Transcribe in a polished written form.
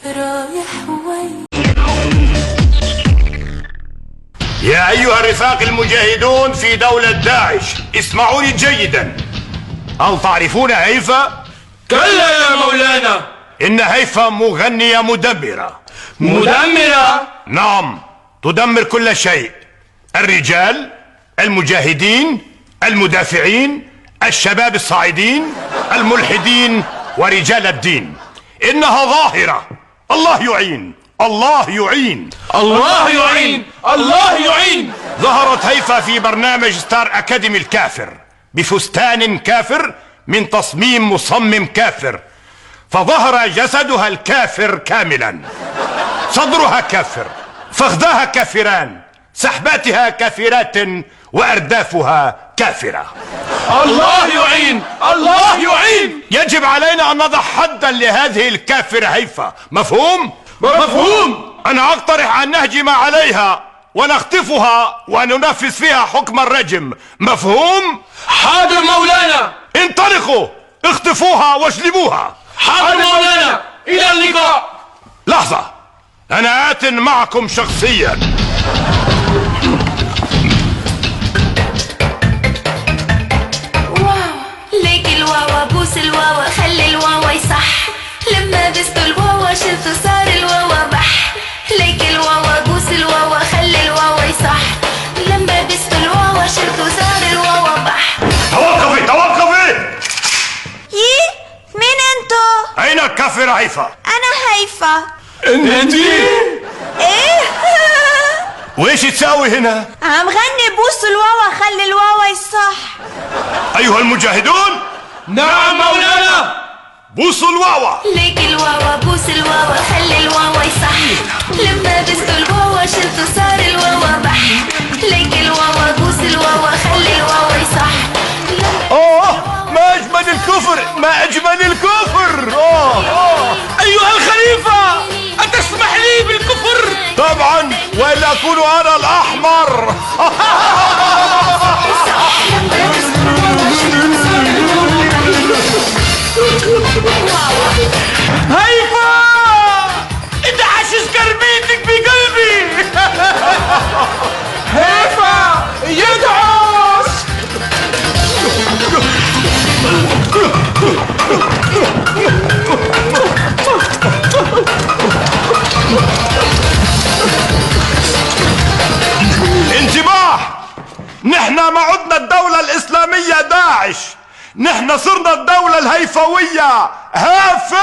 رايح وين؟ يا أيها الرفاق المجاهدون في دولة داعش، اسمعوني جيدا. هل تعرفون هيفا؟ كلا يا مولانا. إن هيفا مغنية مدمرة. مدمرة؟ نعم، تدمر كل شيء: الرجال، المجاهدين، المدافعين، الشباب الصاعدين، الملحدين، ورجال الدين. إنها ظاهرة. الله يعين، الله يعين، الله يعين، الله يعين. ظهرت هيفا في برنامج ستار أكاديمي الكافر بفستان كافر من تصميم مصمم كافر، فظهر جسدها الكافر كاملا. صدرها كافر، فخذاها كافران، سحباتها كافرات، وأردافها كافرة. الله يعين، الله يعين. يجب علينا أن نضع حدا لهذه الكافرة هيفا، مفهوم؟ مفهوم. أنا أقترح أن نهجم عليها ونخطفها وننفذ فيها حكم الرجم، مفهوم؟ حاضر مولانا. انطلقوا، اخطفوها واجلبوها. حاضر مولانا، إلى اللقاء. لحظة، أنا آت معكم شخصيا. واو، ليك الواوا، بوس الواوا، خلي الواوا يصح. لما بستوا الواوا شلتوا صار الواوا بح. ليك الواوا، بوس الواوا، خلي الواوا يصح. لما بستوا الواوا شلتوا صار الواوا بح. توقفي توقفي. يي، مين انتو؟ أين الكافرة هيفا؟ انا هيفا. انتي؟ ايه؟ وإيش تساوي هنا؟ عم غني بوس الواوا خلي الواوا يصح. أيها المجاهدون، نعم مولانا. بوسوا الواوا. ليك الواوا، بوس الواوا، خلي الواوا يصح. لما بستوا الواوا شلتوا صار الواوا بح. ليك الواوا، بوس الواوا، خلي الواوا يصح. ما أجمل الكفر، ما أجمل الكفر. أيها الخليفة، أتسمح لي بالكفر؟ طبعا، وإلا أكون أنا الأحمر. هيفا، انت حشش كربيتك بقلبي. هيفا يدعس. انتباه، نحن ما عدنا الدولة الإسلامية داعش، نحن صرنا الدولة الهيفوية هافر.